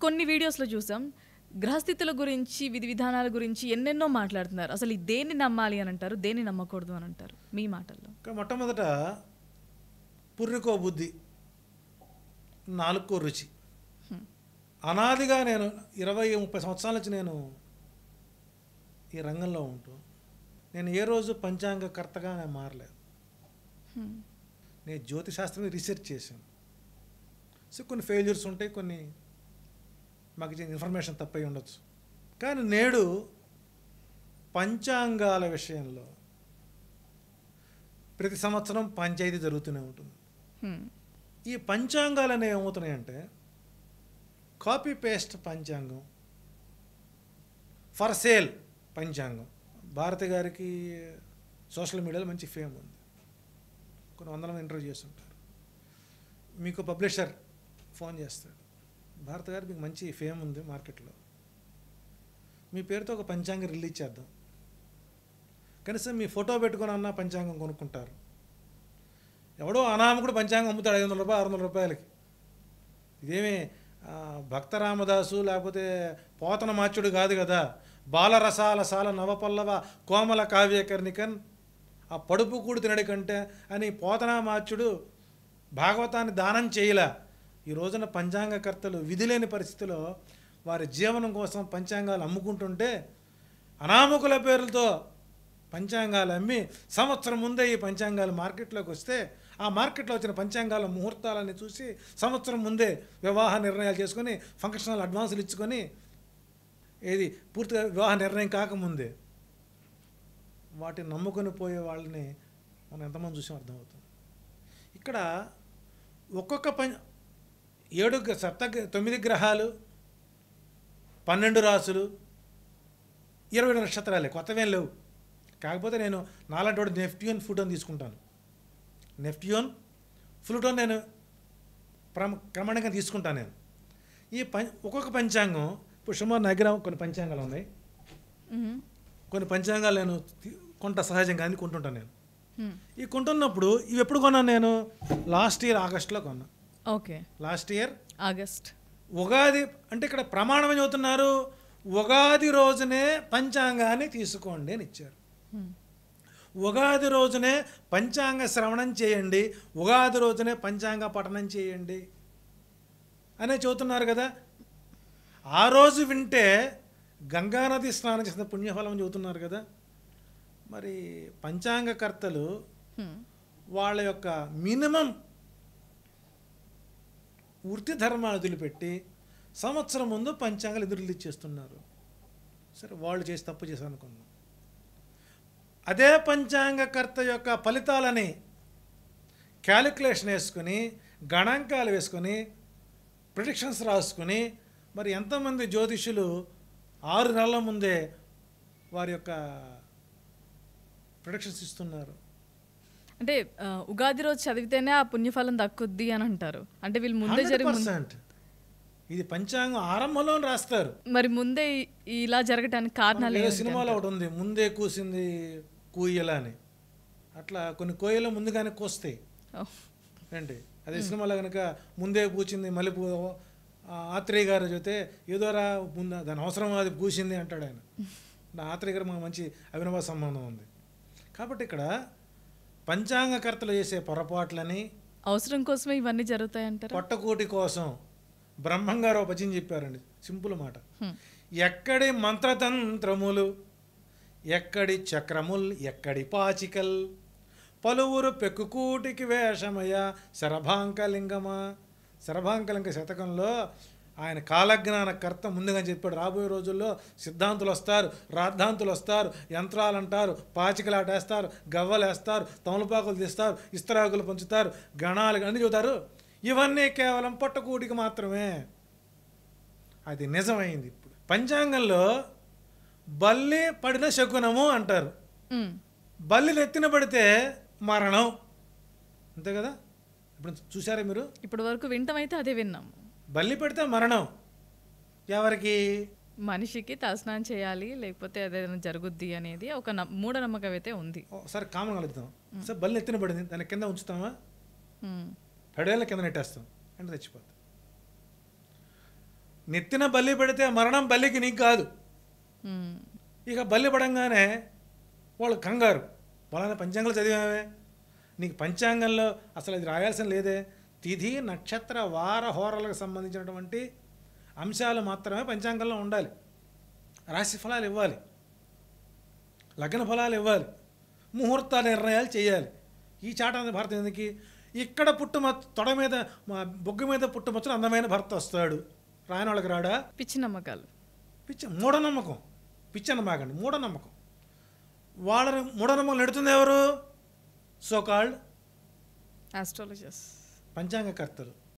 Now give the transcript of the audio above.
కొన్ని వీడియోస్లో చూసాం గ్రహస్థితుల గురించి విధి విధానాల గురించి ఎన్నెన్నో మాట్లాడుతున్నారు. అసలు ఈ దేన్ని నమ్మాలి అని అంటారు, దేన్ని నమ్మకూడదు అని అంటారు మీ మాటల్లో? మొట్టమొదట పుర్రికో బుద్ధి, నాలుకో రుచి. అనాదిగా నేను 20-30 సంవత్సరాల నుంచి నేను ఈ రంగంలో ఉంటూ నేను ఏ రోజు పంచాంగకర్తగా నేను మారలేదు. నేను జ్యోతిశాస్త్రం రీసెర్చ్ చేశాను. సో కొన్ని ఫెయిల్యూర్స్ ఉంటాయి, కొన్ని మాకు ఇన్ఫర్మేషన్ తప్పై ఉండొచ్చు. కానీ నేడు పంచాంగాల విషయంలో ప్రతి సంవత్సరం పంచాయతీ జరుగుతూనే ఉంటుంది. ఈ పంచాంగాలు అనేవి ఏమవుతున్నాయంటే కాపీ పేస్ట్ పంచాంగం, ఫర్ సేల్ పంచాంగం. భారతి గారికి సోషల్ మీడియాలో మంచి ఫేమ్ ఉంది, కొన్ని వందల మంది ఇంటర్వ్యూ చేస్తుంటారు. మీకు పబ్లిషర్ ఫోన్ చేస్తాడు, భారతి గారు మీకు మంచి ఫేమ్ ఉంది మార్కెట్లో, మీ పేరుతో ఒక పంచాంగం రిలీజ్ చేద్దాం, కనీసం మీ ఫోటో పెట్టుకుని అన్న పంచాంగం కొనుక్కుంటారు. ఎవడో అనామకుడు పంచాంగం అమ్ముతాడు 500 రూపాయలు 600 రూపాయలకి. ఇదేమీ భక్త రామదాసు లేకపోతే పోతన మాచుడు కాదు కదా. బాలరసాల సాల నవపల్లవ కోమల కావ్యకర్ణికన్ ఆ పడుపు కూడు తినడి కంటే అని పోతనా మాచుడు భాగవతాన్ని దానం చేయలే. ఈ రోజున పంచాంగకర్తలు విధి లేని పరిస్థితిలో వారి జీవనం కోసం పంచాంగాలు అమ్ముకుంటుంటే అనామకుల పేర్లతో పంచాంగాలు అమ్మి సంవత్సరం ముందే ఈ పంచాంగాలు మార్కెట్లోకి వస్తే ఆ మార్కెట్లో వచ్చిన పంచాంగాల ముహూర్తాలని చూసి సంవత్సరం ముందే వివాహ నిర్ణయాలు చేసుకొని ఫంక్షనల్ అడ్వాన్సులు ఇచ్చుకొని ఏది పూర్తిగా వివాహ నిర్ణయం కాకముందే వాటిని నమ్ముకొని పోయే వాళ్ళని మనం ఎంతమంది చూసాం అర్థమవుతుంది. ఇక్కడ ఒక్కొక్క 9 గ్రహాలు, 12 రాసులు, 20 నక్షత్రాలే, కొత్తవేం లేవు. కాకపోతే నేను నాలాంటి వాడు నెప్ట్యూన్ ఫ్లూటోన్ తీసుకుంటాను. నెప్ట్యూన్ ఫ్లూటోన్ నేను క్రమంగా తీసుకుంటాను. నేను ఈ ఒక్కొక్క పంచాంగం ఇప్పుడు సుమారు నా దగ్గర కొన్ని పంచాంగాలు ఉన్నాయి. కొన్ని పంచాంగాలు నేను కొంట సహజంగా అన్ని కొంటుంటాను. నేను ఈ కొంటున్నప్పుడు ఇవి ఎప్పుడు కొన్నాను? నేను లాస్ట్ ఇయర్ ఆగస్టులో కొన్నా. Okay, last year August. Ugadi అంటే ఇక్కడ ప్రమాణం చదువుతున్నారు, ఉగాది రోజునే పంచాంగాన్ని తీసుకోండి అని ఇచ్చారు. ఉగాది రోజునే పంచాంగ శ్రవణం చేయండి, ఉగాది రోజునే పంచాంగ పఠనం చేయండి అనే చెబుతున్నారు కదా. ఆ రోజు వింటే గంగానది స్నానం చేసిన పుణ్యఫలం చెబుతున్నారు కదా. మరి పంచాంగకర్తలు వాళ్ళ యొక్క మినిమం వృత్తి ధర్మాలు వదిలిపెట్టి సంవత్సరం ముందు పంచాంగాలు రిలీజ్ చేస్తున్నారు. సరే, వాళ్ళు చేసి తప్పు చేశారు అనుకున్నాం. అదే పంచాంగకర్త యొక్క ఫలితాలని క్యాలిక్యులేషన్ వేసుకొని గణాంకాలు వేసుకొని ప్రిడిక్షన్స్ రాసుకొని మరి ఎంతమంది జ్యోతిషులు 6 నెలల ముందే వారి యొక్క ప్రిడిక్షన్స్ ఇస్తున్నారు. అంటే ఉగాది రోజు చదివితేనే ఆ పుణ్యఫలం దక్కుద్ది అని అంటారు. అంటే వీళ్ళు ముందే 100% ఇది పంచాంగం ఆరంభంలో రాస్తారు. మరి ముందే ఇలా జరగటానికి కారణాలు ఏదో సినిమాలో ఒకటి ఉంది, ముందే కూసింది కూయల అని. అట్లా కొన్ని కోయలు ముందుగానే కోస్తాయి ఏంటి. అదే సినిమాలో కనుక ముందే పూచింది మల్లెపూ ఆత్రేయ గారు చెబితే ఏదోరా ముందు దాని అవసరం అది పూసింది అంటాడు ఆయన. ఆత్రేయ గారు మాకు మంచి అవినవ సంబంధం ఉంది. కాబట్టి ఇక్కడ పంచాంగకర్తలు చేసే పొరపాట్లని అవసరం కోసమే ఇవన్నీ జరుగుతాయంటారు. పొట్టకూటి కోసం బ్రహ్మంగారు భజన చెప్పారండి, సింపుల్ మాట. ఎక్కడి మంత్రతంత్రములు, ఎక్కడి చక్రముల్, ఎక్కడి పాచికల్, పలువురు పెక్కుకూటికి వేషమయ శరభాంకలింగమా. శరభాంకలింగ శతకంలో ఆయన కాలజ్ఞానకర్త ముందుగా చెప్పాడు, రాబోయే రోజుల్లో సిద్ధాంతులు వస్తారు, రాద్ధాంతులు వస్తారు, యంత్రాలు అంటారు, పాచికలాటేస్తారు, గవ్వలేస్తారు, తమలపాకులు తీస్తారు, ఇస్తరాకులు పంచుతారు, గణాలు అన్నీ చూతారు. ఇవన్నీ కేవలం పొట్టకూటికి మాత్రమే. అది నిజమైంది. ఇప్పుడు పంచాంగంలో బల్లి పడిన శకునము అంటారు. బల్లి నెత్తిన పడితే మరణం, అంతే కదా. ఇప్పుడు చూసారా మీరు? ఇప్పటి వరకు వింటమైతే అదే విన్నాము. బల్లి పడితే మరణం ఎవరికి? మనిషికి తలస్నానం చేయాలి, లేకపోతే అదేదైనా జరుగుద్ది అనేది ఒక మూఢనమ్మకం అయితే ఉంది. సరే, కామన్ కలుగుతాం. సరే, బల్లి ఎత్తిన పడింది, దాని కింద ఉంచుతామా? 7 ఏళ్ళ కింద నెట్టేస్తాం అంటే చచ్చిపోతాం. నెత్తిన బల్లి పెడితే మరణం బల్లికి నీకు కాదు. ఇక బల్లి పడంగానే వాళ్ళు కంగారు, వాళ్ళని పంచాంగాలు చదివామే, నీకు పంచాంగంలో అసలు అది రాయాల్సిన లేదే, తిథి నక్షత్ర వార హోరాలకు సంబంధించినటువంటి అంశాలు మాత్రమే పంచాంగంలో ఉండాలి. రాశి ఫలాలు ఇవ్వాలి, లగ్న ఫలాలు ఇవ్వాలి, ముహూర్త నిర్ణయాలు చేయాలి. ఈ చాట భర్త ఎందుకు? ఇక్కడ తొడ మీద బొగ్గు మీద పుట్టుమచ్చలు అందమైన భర్త వస్తాడు, రాని వాళ్ళకి రాడా? పిచ్చి నమ్మకాలు, మూఢనమ్మకం. పిచ్చి అన్నమాకండి, మూఢనమ్మకం. వాళ్ళని మూఢనమ్మకం నెడుతుంది ఎవరు? So called astrologers, పంచాంగకర్తలు.